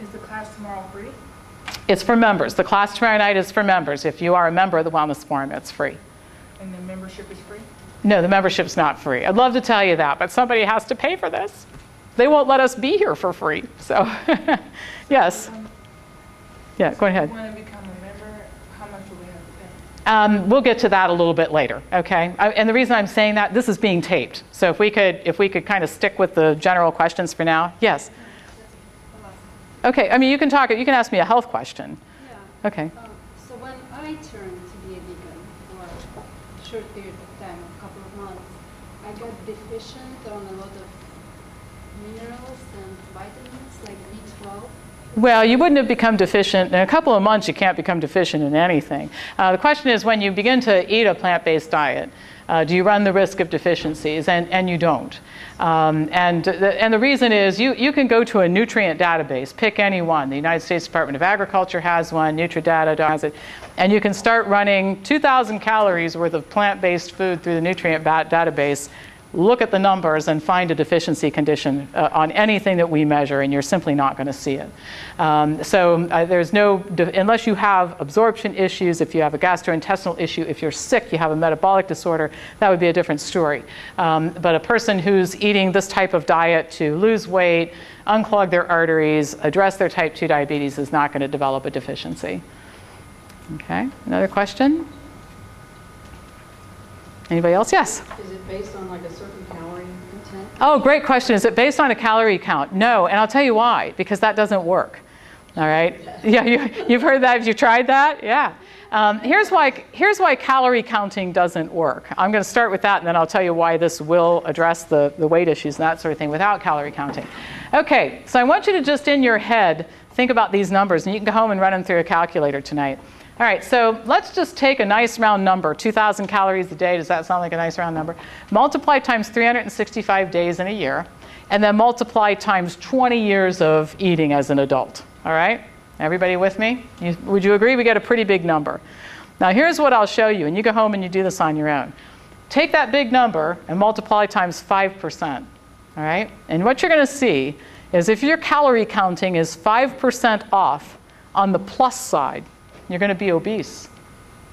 Is the class tomorrow free? It's for members. The class tomorrow night is for members. If you are a member of the Wellness Forum, it's free. And the membership is free? No, the membership's not free. I'd love to tell you that, but somebody has to pay for this. They won't let us be here for free. So, yes. Yeah, go ahead. If we want to become a member, how much will we have to pay? We'll get to that a little bit later, okay? And the reason I'm saying that, this is being taped. So if we could kind of stick with the general questions for now. Yes? Okay, I mean, you can ask me a health question. Yeah. Okay. So when I turned to be a vegan for a short period of time, a couple of months, I got deficient on a lot of minerals and vitamins like B12. Well, you wouldn't have become deficient. In a couple of months, you can't become deficient in anything. The question is, when you begin to eat a plant-based diet, do you run the risk of deficiencies? And you don't. And the reason is you can go to a nutrient database, pick any one. The United States Department of Agriculture has one, NutriData has it, and you can start running 2,000 calories worth of plant-based food through the nutrient database look at the numbers and find a deficiency condition on anything that we measure, and you're simply not going to see it. There's no, unless you have absorption issues, if you have a gastrointestinal issue, if you're sick, you have a metabolic disorder, that would be a different story. But a person who's eating this type of diet to lose weight, unclog their arteries, address their type 2 diabetes is not going to develop a deficiency. Okay, another question? Anybody else? Yes? Is it based on like a certain calorie content? Oh, great question. Is it based on a calorie count? No, and I'll tell you why, because that doesn't work. All right? Yeah, you've heard that. Have you tried that? Yeah. Here's why calorie counting doesn't work. I'm going to start with that, and then I'll tell you why this will address the weight issues and that sort of thing without calorie counting. Okay, so I want you to just in your head think about these numbers, and you can go home and run them through a calculator tonight. All right, so let's just take a nice round number, 2,000 calories a day. Does that sound like a nice round number? Multiply times 365 days in a year, and then multiply times 20 years of eating as an adult. All right? Everybody with me? Would you agree we get a pretty big number? Now, here's what I'll show you, and you go home and you do this on your own. Take that big number and multiply times 5%. All right? And what you're going to see is if your calorie counting is 5% off on the plus side, you're going to be obese.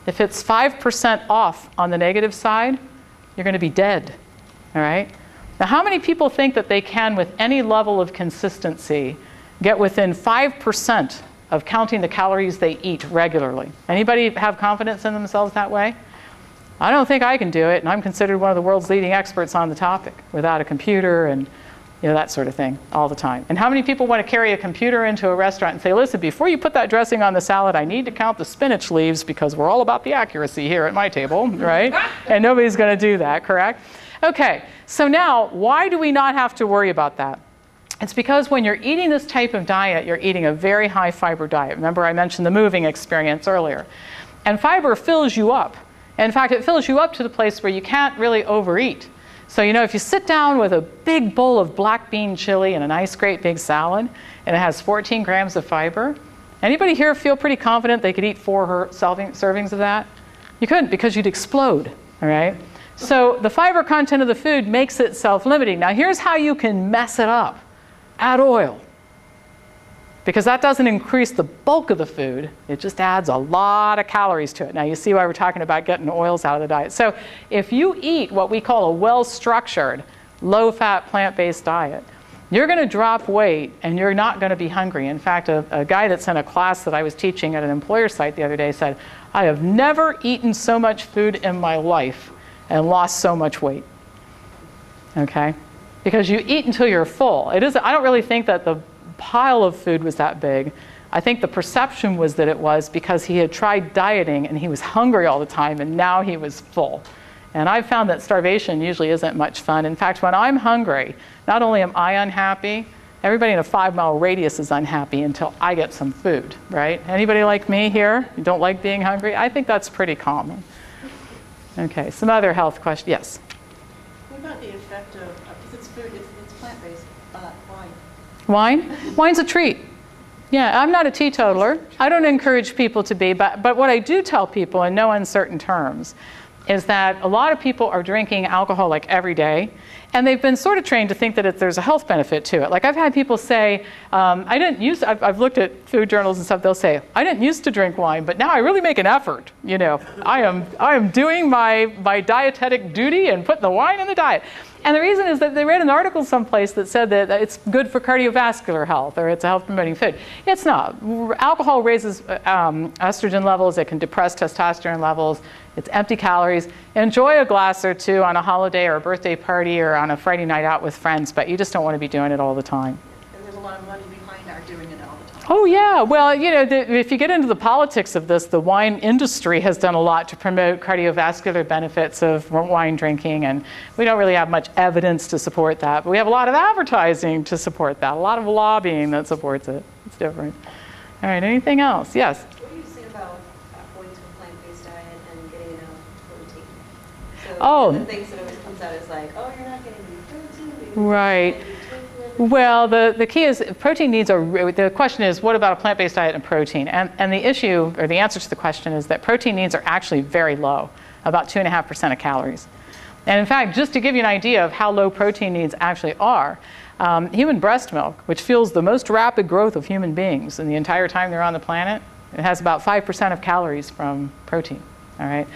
If it's 5% off on the negative side, you're going to be dead. All right? Now, how many people think that they can, with any level of consistency, get within 5% of counting the calories they eat regularly? Anybody have confidence in themselves that way? I don't think I can do it, and I'm considered one of the world's leading experts on the topic without a computer and that sort of thing all the time. And how many people want to carry a computer into a restaurant and say, listen, before you put that dressing on the salad, I need to count the spinach leaves because we're all about the accuracy here at my table, right? And nobody's going to do that, correct? Okay, so now, why do we not have to worry about that? It's because when you're eating this type of diet, you're eating a very high fiber diet. Remember I mentioned the moving experience earlier. And fiber fills you up. In fact, it fills you up to the place where you can't really overeat. So, if you sit down with a big bowl of black bean chili and a nice great big salad, and it has 14 grams of fiber, anybody here feel pretty confident they could eat 4 servings of that? You couldn't, because you'd explode, all right? So the fiber content of the food makes it self-limiting. Now here's how you can mess it up. Add oil. Because that doesn't increase the bulk of the food, it just adds a lot of calories to it. Now you see why we're talking about getting oils out of the diet. So if you eat what we call a well-structured, low-fat, plant-based diet, you're going to drop weight and you're not going to be hungry. In fact, a guy that's in a class that I was teaching at an employer site the other day said, I have never eaten so much food in my life and lost so much weight. Okay? Because you eat until you're full. I don't really think that the pile of food was that big. I think the perception was that it was because he had tried dieting and he was hungry all the time and now he was full. And I've found that starvation usually isn't much fun. In fact, when I'm hungry, not only am I unhappy, everybody in a 5-mile radius is unhappy until I get some food, right? Anybody like me here? You don't like being hungry? I think that's pretty common. Okay, some other health questions. Yes? What about the effect of, because it's food, it's plant-based, wine? Wine? Wine's a treat. Yeah, I'm not a teetotaler. I don't encourage people to be, but what I do tell people in no uncertain terms is that a lot of people are drinking alcohol like every day, and they've been sort of trained to think that there's a health benefit to it. Like I've had people say, I've looked at food journals and stuff, they'll say, I didn't used to drink wine, but now I really make an effort. I am doing my dietetic duty and putting the wine in the diet. And the reason is that they read an article someplace that said that it's good for cardiovascular health or it's a health-promoting food. It's not. Alcohol raises estrogen levels. It can depress testosterone levels. It's empty calories. Enjoy a glass or two on a holiday or a birthday party or on a Friday night out with friends, but you just don't want to be doing it all the time. And there's a lot of money behind our doing it all the time. Oh, yeah. Well, if you get into the politics of this, the wine industry has done a lot to promote cardiovascular benefits of wine drinking, and we don't really have much evidence to support that. But we have a lot of advertising to support that, a lot of lobbying that supports it. It's different. All right, anything else? Yes? What do you say about going to a plant-based diet and getting enough protein? So Oh. one of the things that always comes out is like, oh, you're not getting any protein. Right. Well, the key is protein needs the question is, what about a plant-based diet and protein? And the issue, or the answer to the question is that protein needs are actually very low, about 2.5% of calories. And in fact, just to give you an idea of how low protein needs actually are, human breast milk, which fuels the most rapid growth of human beings in the entire time they're on the planet, it has about 5% of calories from protein. All right.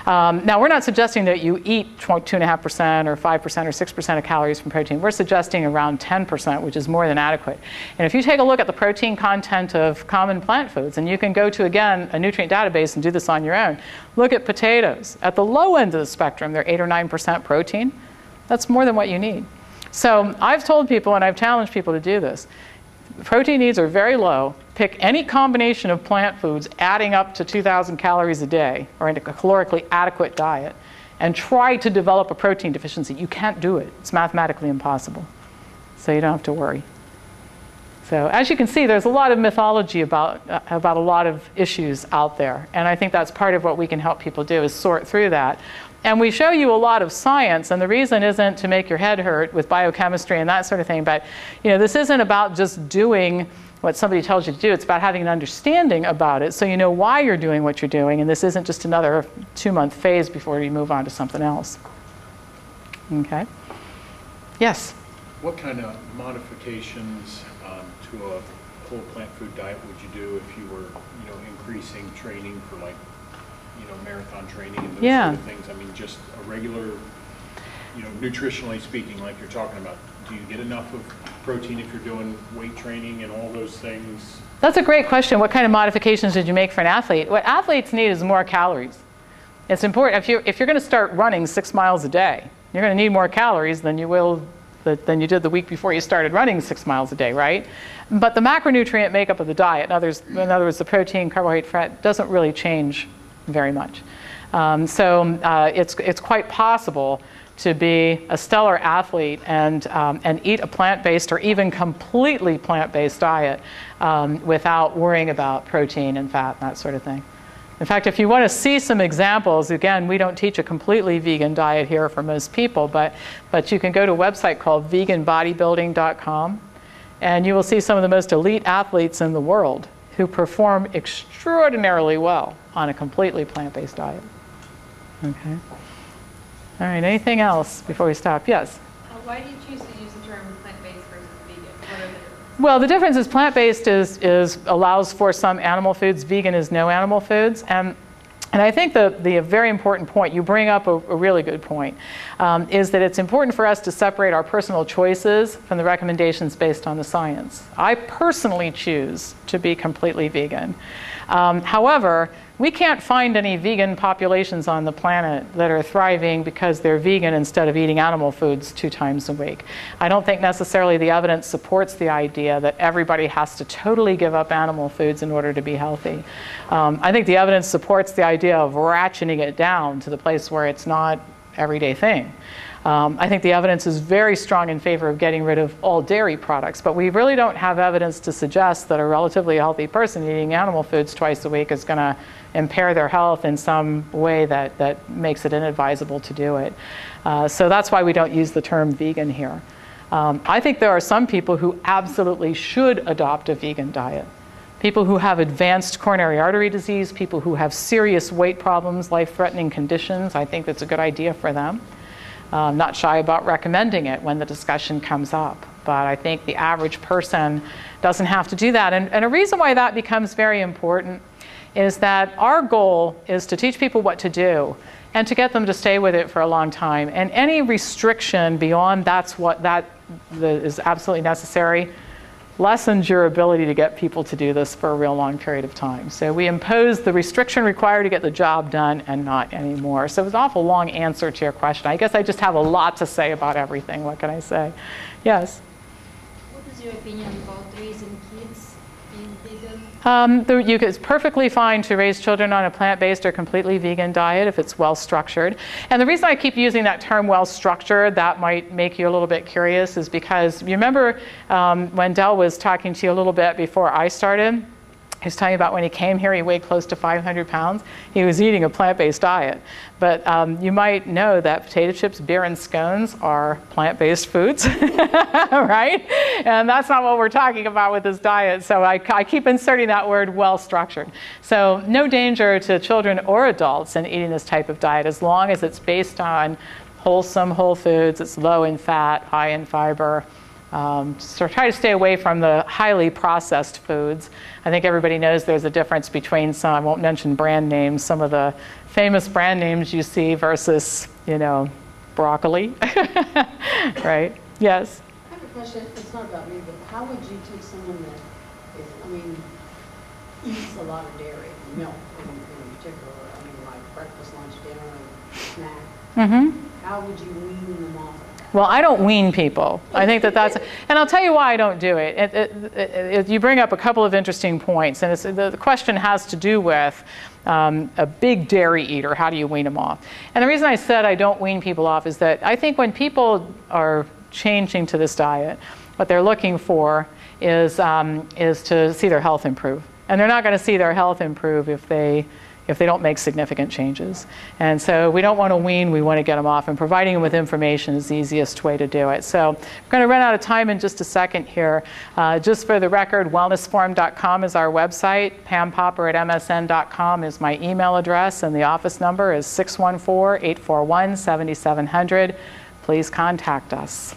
Now, we're not suggesting that you eat 2.5% or 5% or 6% of calories from protein. We're suggesting around 10%, which is more than adequate. And if you take a look at the protein content of common plant foods, and you can go to, again, a nutrient database and do this on your own, look at potatoes. At the low end of the spectrum, they're 8 or 9% protein. That's more than what you need. So I've told people, and I've challenged people to do this, protein needs are very low. Pick any combination of plant foods adding up to 2,000 calories a day or in a calorically adequate diet and try to develop a protein deficiency. You can't do it. It's mathematically impossible. So you don't have to worry. So as you can see, there's a lot of mythology about a lot of issues out there. And I think that's part of what we can help people do is sort through that. And we show you a lot of science, and the reason isn't to make your head hurt with biochemistry and that sort of thing, but this isn't about just doing what somebody tells you to do. It's about having an understanding about it so you know why you're doing what you're doing, and this isn't just another 2-month phase before you move on to something else. Okay? Yes? What kind of modifications to a whole plant food diet would you do if you were, increasing training for marathon training and those sort of things? I mean, just a regular, nutritionally speaking, like you're talking about, do you get enough of protein if you're doing weight training and all those things? That's a great question. What kind of modifications did you make for an athlete? What athletes need is more calories. It's important. If you're going to start running 6 miles a day, you're going to need more calories than you did the week before you started running 6 miles a day, right? But the macronutrient makeup of the diet, in other words, the protein, carbohydrate, fat, doesn't really change very much. It's quite possible to be a stellar athlete and eat a plant-based or even completely plant-based diet without worrying about protein and fat and that sort of thing. In fact, if you want to see some examples, again, we don't teach a completely vegan diet here for most people, but you can go to a website called veganbodybuilding.com, and you will see some of the most elite athletes in the world who perform extraordinarily well on a completely plant-based diet. Okay. All right, anything else before we stop? Yes? Why do you choose to use the term plant-based versus vegan? What are the differences? Well, the difference is plant-based is allows for some animal foods, vegan is no animal foods. And I think the very important point, you bring up a really good point, is that it's important for us to separate our personal choices from the recommendations based on the science. I personally choose to be completely vegan. However, we can't find any vegan populations on the planet that are thriving because they're vegan instead of eating animal foods 2 times a week. I don't think necessarily the evidence supports the idea that everybody has to totally give up animal foods in order to be healthy. I think the evidence supports the idea of ratcheting it down to the place where it's not everyday thing. I think the evidence is very strong in favor of getting rid of all dairy products, but we really don't have evidence to suggest that a relatively healthy person eating animal foods twice a week is going to impair their health in some way that makes it inadvisable to do it. So that's why we don't use the term vegan here. I think there are some people who absolutely should adopt a vegan diet. People who have advanced coronary artery disease, people who have serious weight problems, life-threatening conditions, I think that's a good idea for them. Not shy about recommending it when the discussion comes up. But I think the average person doesn't have to do that. And a reason why that becomes very important is that our goal is to teach people what to do and to get them to stay with it for a long time. And any restriction beyond that is absolutely necessary lessens your ability to get people to do this for a real long period of time. So we impose the restriction required to get the job done and not anymore. So it was an awful long answer to your question. I guess I just have a lot to say about everything. What can I say? Yes? What is your opinion about raising kids being vegan? It's perfectly fine to raise children on a plant-based or completely vegan diet if it's well-structured. And the reason I keep using that term well-structured, that might make you a little bit curious, is because you remember when Del was talking to you a little bit before I started? He was telling you about when he came here, he weighed close to 500 pounds. He was eating a plant-based diet. But you might know that potato chips, beer, and scones are plant-based foods, right? And that's not what we're talking about with this diet. So I keep inserting that word well-structured. So no danger to children or adults in eating this type of diet as long as it's based on wholesome whole foods. It's low in fat, high in fiber. So try to stay away from the highly processed foods. I think everybody knows there's a difference between some, I won't mention brand names, some of the famous brand names you see versus, broccoli, right? Yes? I have a question, it's not about me, but how would you take someone that eats a lot of dairy, milk in particular, like breakfast, lunch, dinner, and snack? Mm-hmm. How would you wean them off of that? Well, I don't wean people. I think that's, and I'll tell you why I don't do it. You bring up a couple of interesting points, and the question has to do with a big dairy eater. How do you wean them off? And the reason I said I don't wean people off is that I think when people are changing to this diet, what they're looking for is to see their health improve. And they're not going to see their health improve if they don't make significant changes. And so we don't want to wean, we want to get them off, and providing them with information is the easiest way to do it. So we're going to run out of time in just a second here. Just for the record, wellnessforum.com is our website. pampopper@msn.com is my email address, and the office number is 614-841-7700. Please contact us.